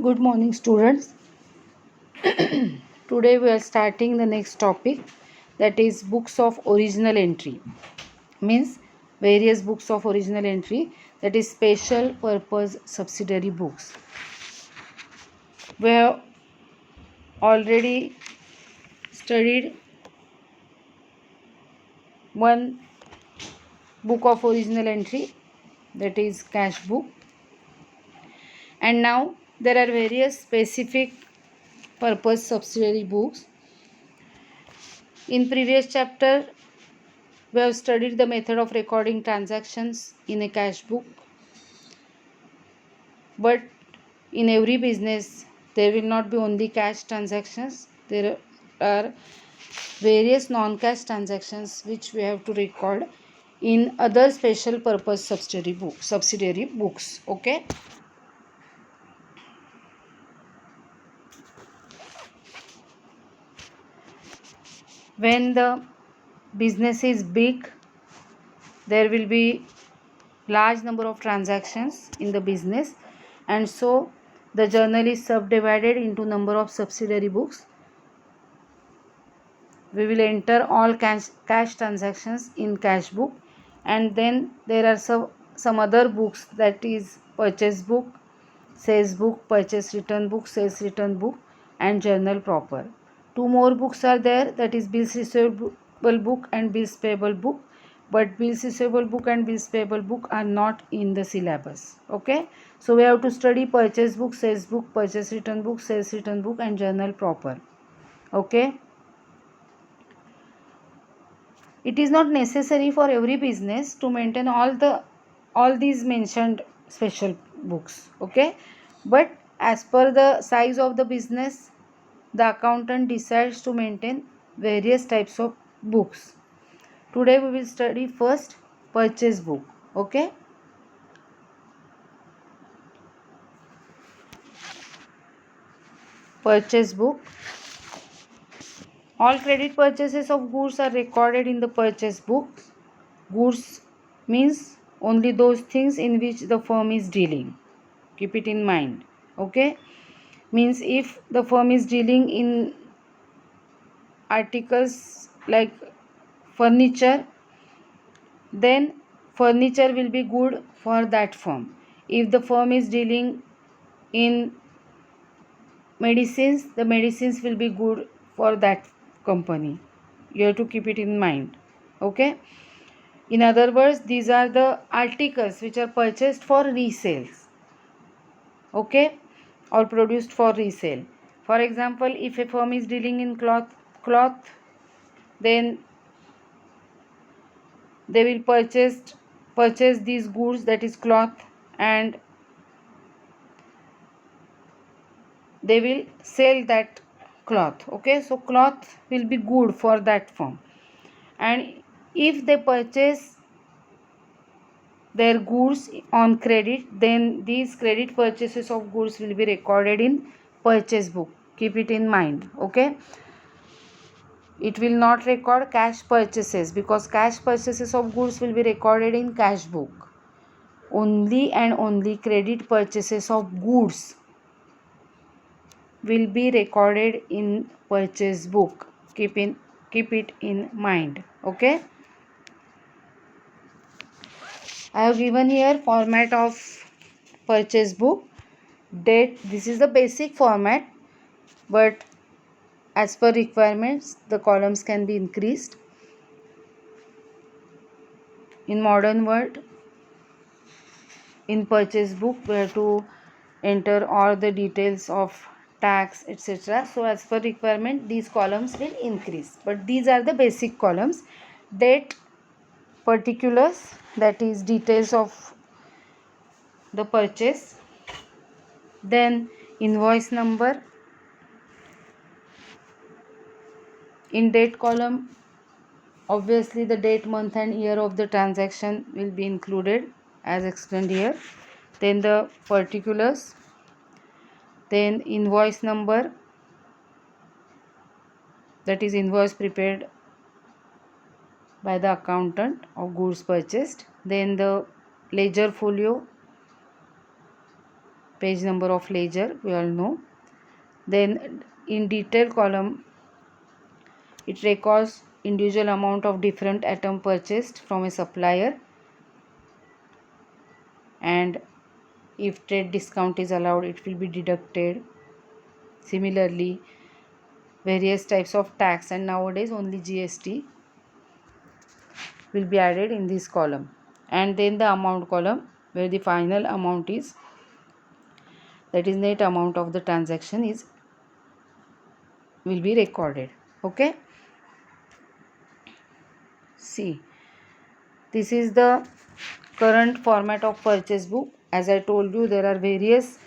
Good morning, students. Today we are starting the next topic, that is books of original entry. Means various books of original entry, that is special purpose subsidiary books. We have already studied one book of original entry, that is cash book, and now there are various specific purpose subsidiary books. In previous chapter we have studied the method of recording transactions in a cash book, but in every business there will not be only cash transactions. There are various non-cash transactions which we have to record in other special purpose subsidiary books. Okay, when the business is big, there will be large number of transactions in the business, and so the journal is subdivided into number of subsidiary books. We will enter all cash transactions in cash book, and then there are some other books, that is purchase book, sales book, purchase return book, sales return book, and journal proper. Two more books are there, that is bills receivable book and bills payable book, but bills receivable book and bills payable book are not in the syllabus. Okay, so we have to study purchase book, sales book, purchase return book, sales return book, and journal proper. Okay, it is not necessary for every business to maintain all these mentioned special books. Okay, but as per the size of the business, the accountant decides to maintain various types of books. Today we will study first purchase book. Okay, purchase book. All credit purchases of goods are recorded in the purchase book. Goods means only those things in which the firm is dealing. Keep it in mind. Okay, means if the firm is dealing in articles like furniture, then furniture will be good for that firm. If the firm is dealing in medicines, the medicines will be good for that company. You have to keep it in mind. Okay, in other words, these are the articles which are purchased for resales. Okay, or produced for resale. For example, if a firm is dealing in cloth, then they will purchase these goods, that is cloth, and they will sell that cloth. Okay, so cloth will be good for that firm, and if they purchase their goods on credit, then these credit purchases of goods will be recorded in purchase book. Keep it in mind. Okay, it will not record cash purchases, because cash purchases of goods will be recorded in cash book. Only and only credit purchases of goods will be recorded in purchase book. Keep it in mind. Okay, I have given here format of purchase book. Date, this is the basic format, but as per requirements the columns can be increased. In modern world, in purchase book we have to enter all the details of tax, etc. So as per requirement these columns will increase, but these are the basic columns. Date, particulars, that is details of the purchase, then invoice number. In date column, obviously the date, month and year of the transaction will be included as explained here. Then the particulars, then invoice number, that is invoice prepared by the accountant of goods purchased. Then the ledger folio, page number of ledger, we all know. Then in detail column, it records individual amount of different item purchased from a supplier, and if trade discount is allowed, it will be deducted. Similarly, various types of tax, and nowadays only GST will be added in this column. And then the amount column, where the final amount is, that is net amount of the transaction, is will be recorded. Okay, see, this is the current format of purchase book. As I told you, there are various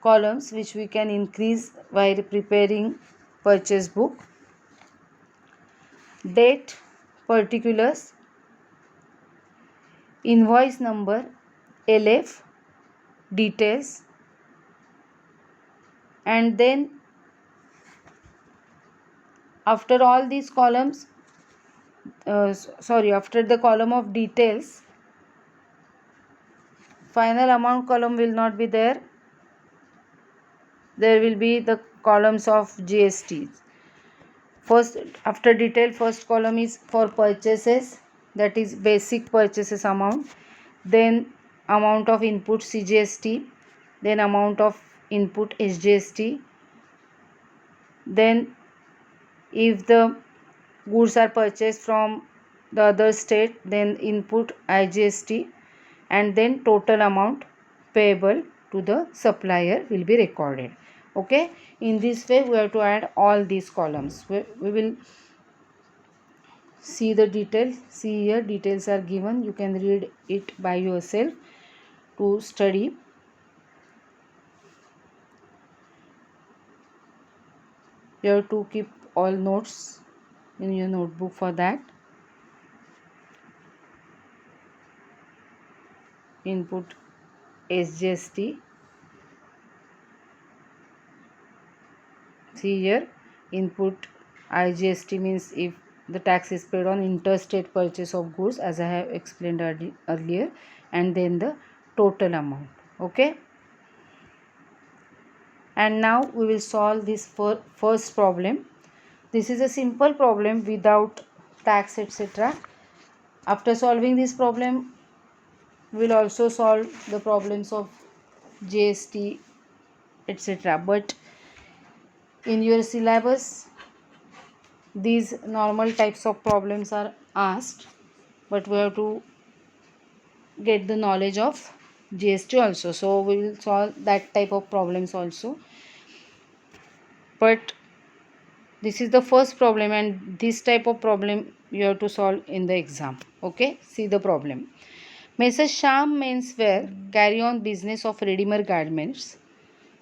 columns which we can increase while preparing purchase book. Date, particulars, invoice number, LF, details, and then after all these columns, after the column of details, final amount column will not be there. There will be the columns of GST. First, after detail, first column is for purchases, that is basic purchases amount, then amount of input CGST, then amount of input SGST, then if the goods are purchased from the other state, then input IGST, and then total amount payable to the supplier will be recorded. Okay, in this way we have to add all these columns. We will see the details. See here, details are given. You can read it by yourself to study. You have to keep all notes in your notebook for that. Input SGST. See here, input IGST means if the tax is paid on interstate purchase of goods, as I have explained earlier, and then the total amount. Okay, and now we will solve this first problem. This is a simple problem without tax, etc. After solving this problem, we will also solve the problems of GST, etc. But in your syllabus, these normal types of problems are asked, but we have to get the knowledge of GST also. So we will solve that type of problems also. But this is the first problem, and this type of problem you have to solve in the exam. Okay, see the problem. Messrs. Shyam Menswear carry on business of ready-made garments.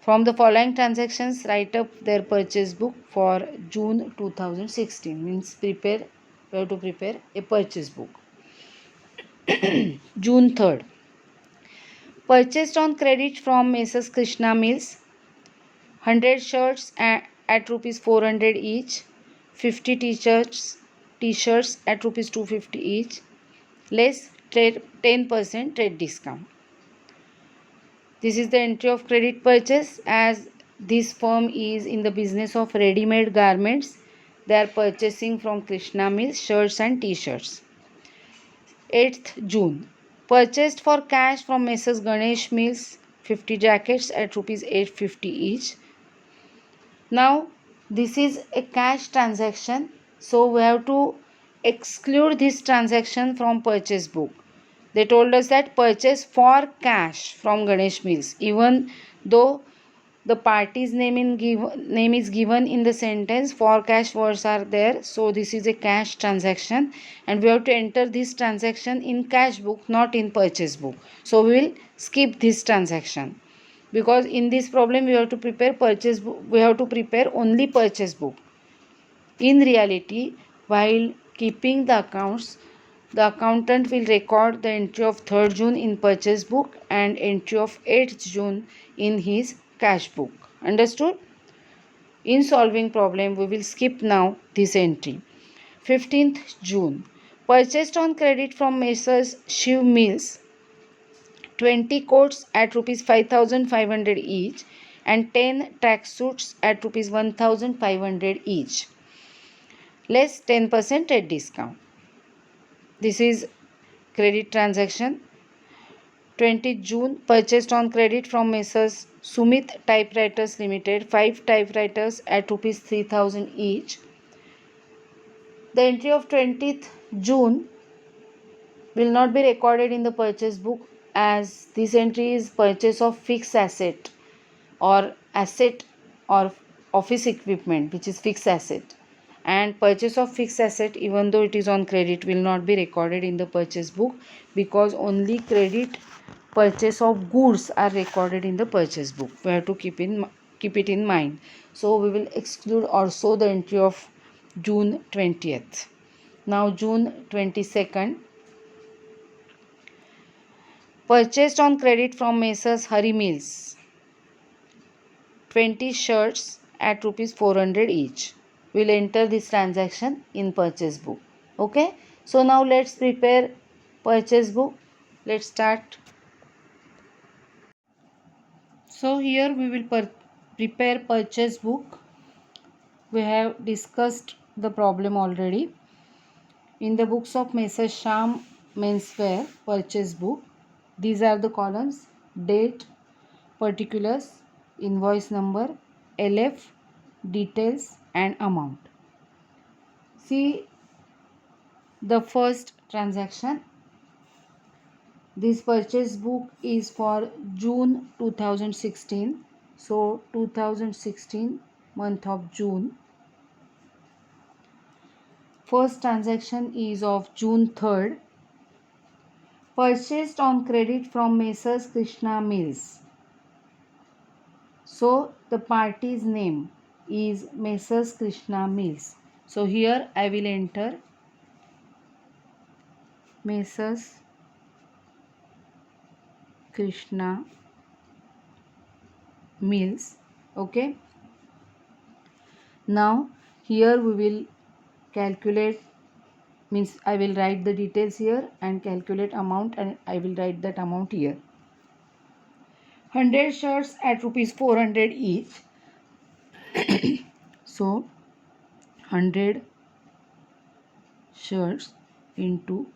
From the following transactions, write up their purchase book for June 2016. Means we have to prepare a purchase book. June 3rd. Purchased on credit from Messrs. Krishna Mills, 100 shirts at rupees 400 each, 50 t-shirts at rupees 250 each, less 10% trade discount. This is the entry of credit purchase. As this firm is in the business of ready-made garments, they are purchasing from Krishna Mills shirts and t-shirts. 8th June. Purchased for cash from Messrs. Ganesh Mills, 50 jackets at rupees 850 each. Now this is a cash transaction, so we have to exclude this transaction from purchase book. They told us that purchase for cash from Ganesh Mills, even though the party's name is given in the sentence, for cash words are there. So this is a cash transaction, and we have to enter this transaction in cash book, not in purchase book. So we will skip this transaction, because in this problem we have to prepare purchase book. We have to prepare only purchase book. In reality, while keeping the accounts, the accountant will record the entry of 3rd June in purchase book and entry of 8th June in his cash book. Understood? In solving problem, we will skip now this entry. 15th June. Purchased on credit from Messrs. Shiv Mills, 20 coats at rupees 5,500 each, and 10 tracksuits at rupees 1,500 each, less 10% at discount. This is credit transaction. 20th June, purchased on credit from Messrs. Sumit Typewriters Limited, 5 typewriters at rupees 3,000 each. The entry of 20th June will not be recorded in the purchase book, as this entry is purchase of fixed asset or office equipment, which is fixed asset, and purchase of fixed asset, even though it is on credit, will not be recorded in the purchase book, because only credit purchase of goods are recorded in the purchase book. We have to keep it in mind. So we will exclude also the entry of June 20th. Now June 22nd, purchased on credit from Messrs. Hari Mills, 20 shirts at rupees 400 each. We'll enter this transaction in purchase book. Okay. So now let's prepare purchase book. Let's start. So here we will prepare purchase book. We have discussed the problem already. In the books of Messrs. Shyam Menswear purchase book, these are the columns: date, particulars, invoice number, LF, details, and amount. See the first transaction. This purchase book is for June 2016. So 2016, month of June. First transaction is of June 3rd. Purchased on credit from Messrs. Krishna Mills. So the party's name is Messrs. Krishna Mills. So here I will enter Messrs. Krishna Mills. Okay. Now here we will calculate, means I will write the details here and calculate amount, and I will write that amount here. 100 shirts at rupees 400 each. So 100 shirts into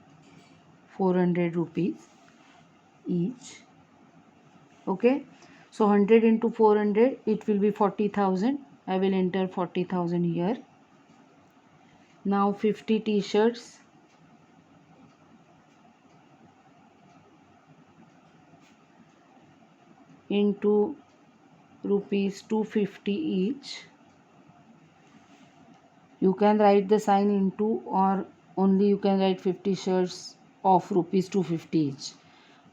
400 rupees each. Okay. So 100 into 400, it will be 40,000. I will enter 40,000 here. Now 50 t-shirts into rupees 250 each. You can write the sign into, or only you can write 50 shirts of rupees 250 each.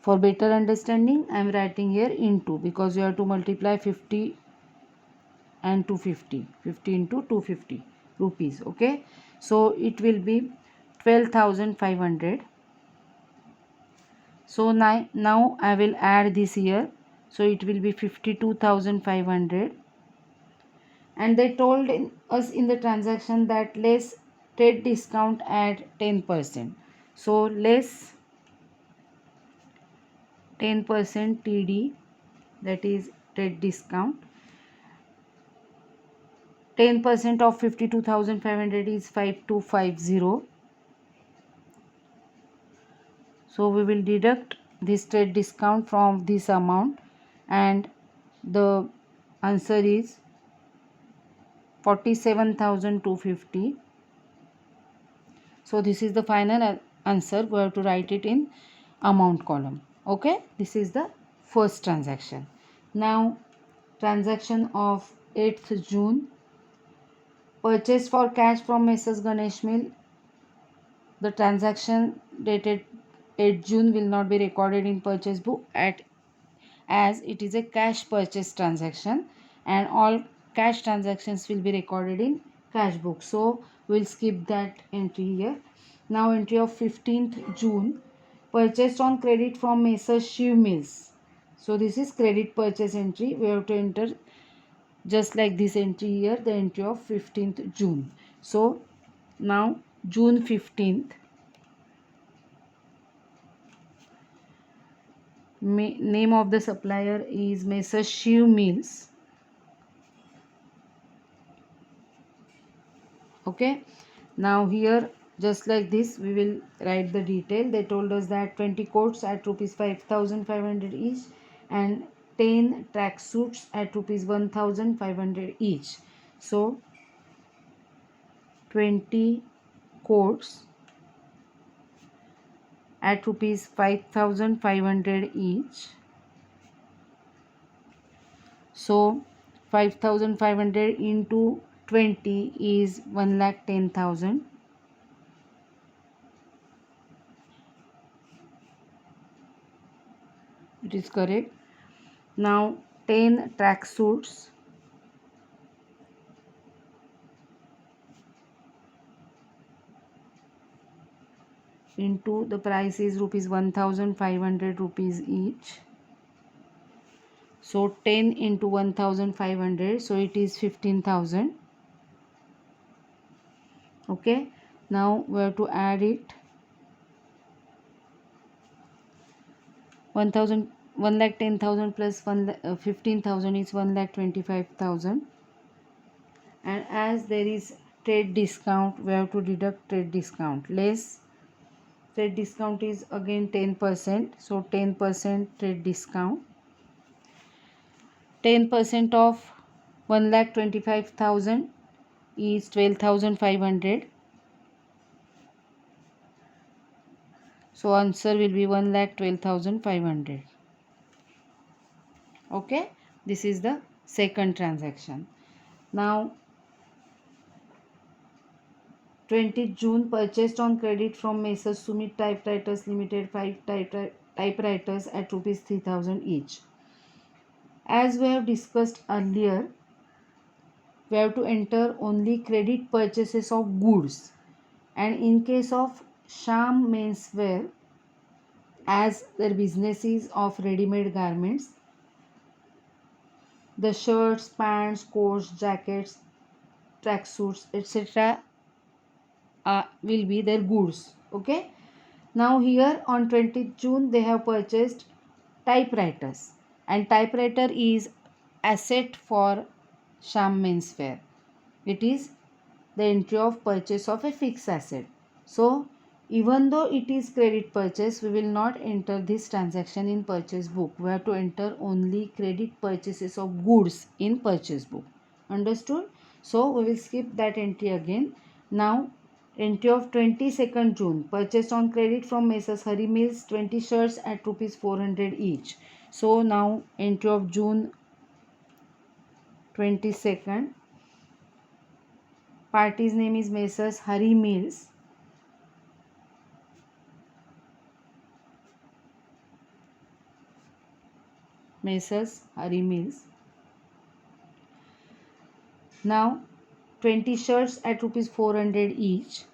For better understanding, I am writing here into, because you have to multiply 50 and 250. 50 into 250 rupees. Okay. So it will be 12,500. So now I will add this here. So it will be 52,500. And they told us in the transaction that less trade discount at 10%. So less 10% TD, that is trade discount. 10% of 52,500 is 5250. So we will deduct this trade discount from this amount, and the answer is 47,250. So this is the final answer. We have to write it in amount column. Okay, this is the first transaction. Now transaction of 8th June. Purchase for cash from Messrs. Ganesh Mill. The transaction dated 8 June will not be recorded in purchase book as it is a cash purchase transaction, and all cash transactions will be recorded in cash book. So we'll skip that entry here. Now entry of 15th June. Purchased on credit from Messrs. Shiv Mills. So this is credit purchase entry. We have to enter just like this entry here, the entry of 15th June. So now June 15th. name of the supplier is Messrs Shiv Mills. Okay, now here just like this we will write the detail. They told us that 20 coats at rupees 5,500 each and 10 track suits at rupees 1,500 each. So 20 coats at rupees 5,500 each. So 5,500 into 20 is 1,10,000. It is correct. Now 10 track suits into the price is rupees 1,500 rupees each. So 10 into 1,500, so it is 15,000. Okay, now we have to add it. 1,10,000 plus 15,000 is 1,25,000. And as there is trade discount, we have to deduct trade discount. Less trade discount is again 10%. So 10% trade discount. 10% of 1,25,000 is 12,500. So answer will be 1,12,500. Okay, this is the second transaction. Now 20th June, purchased on credit from Messrs Sumit Typewriters Limited 5 typewriters at rupees 3,000 each. As we have discussed earlier, we have to enter only credit purchases of goods, and in case of Sham Menswear, as their business is of ready-made garments, the shirts, pants, coats, jackets, tracksuits, etc. Will be their goods. Okay, now here on 20th June they have purchased typewriters, and typewriter is asset for Sham Menswear. It is the entry of purchase of a fixed asset. So even though it is credit purchase, we will not enter this transaction in purchase book. We have to enter only credit purchases of goods in purchase book. Understood? So we will skip that entry again. Now entry of 22nd June, purchased on credit from Messrs Hari Mills 20 shirts at rupees 400 each. So now entry of June 22nd, party's name is Messrs Hari Mills. Messrs Hari Mills. Now 20 shirts at rupees 400 each.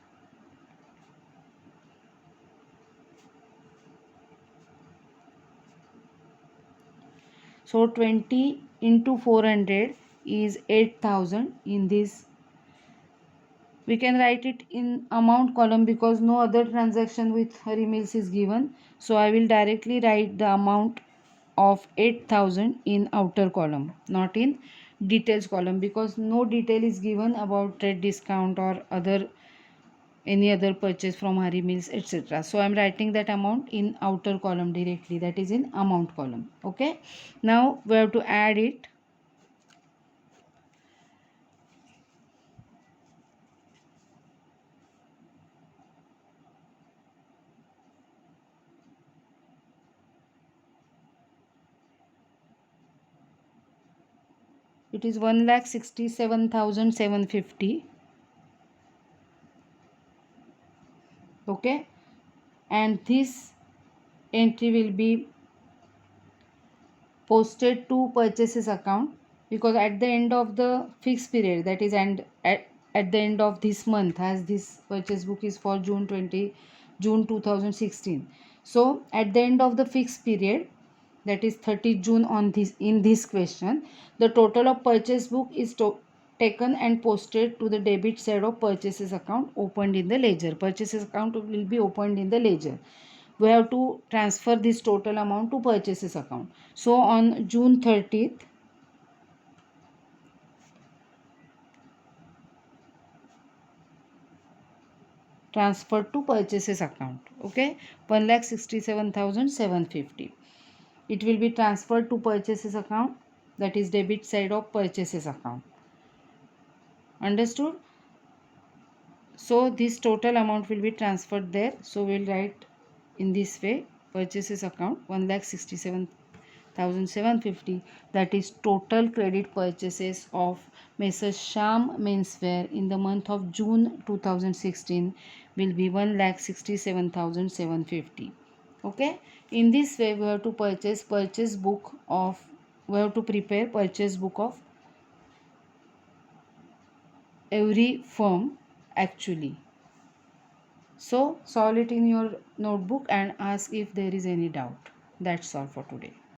So 20 into 400 is 8,000. In this we can write it in amount column because no other transaction with Hari Mills is given. So I will directly write the amount of 8,000 in outer column, not in details column, because no detail is given about trade discount or any other purchase from Hari Mills, etc. So I am writing that amount in outer column directly, that is in amount column. Okay, now we have to add it. It is 1,67,750. Okay, and this entry will be posted to purchases account, because at the end of the fixed period, that is at the end of this month, as this purchase book is for June 2016. So at the end of the fixed period, that is 30th June on this, in this question, the total of purchase book is taken and posted to the debit side of purchases account opened in the ledger. Purchases account will be opened in the ledger. we have to transfer this total amount to purchases account. So on June 30th, transferred to purchases account. Okay, 1,67,750. It will be transferred to purchases account, that is debit side of purchases account. Understood? So this total amount will be transferred there. So we'll write in this way: purchases account 1,67,750, that is total credit purchases of Messrs Sham Menswear in the month of June 2016 will be 1,67,750. Okay, in this way we have to prepare purchase book of every firm actually. So solve it in your notebook and ask if there is any doubt. That's all for today.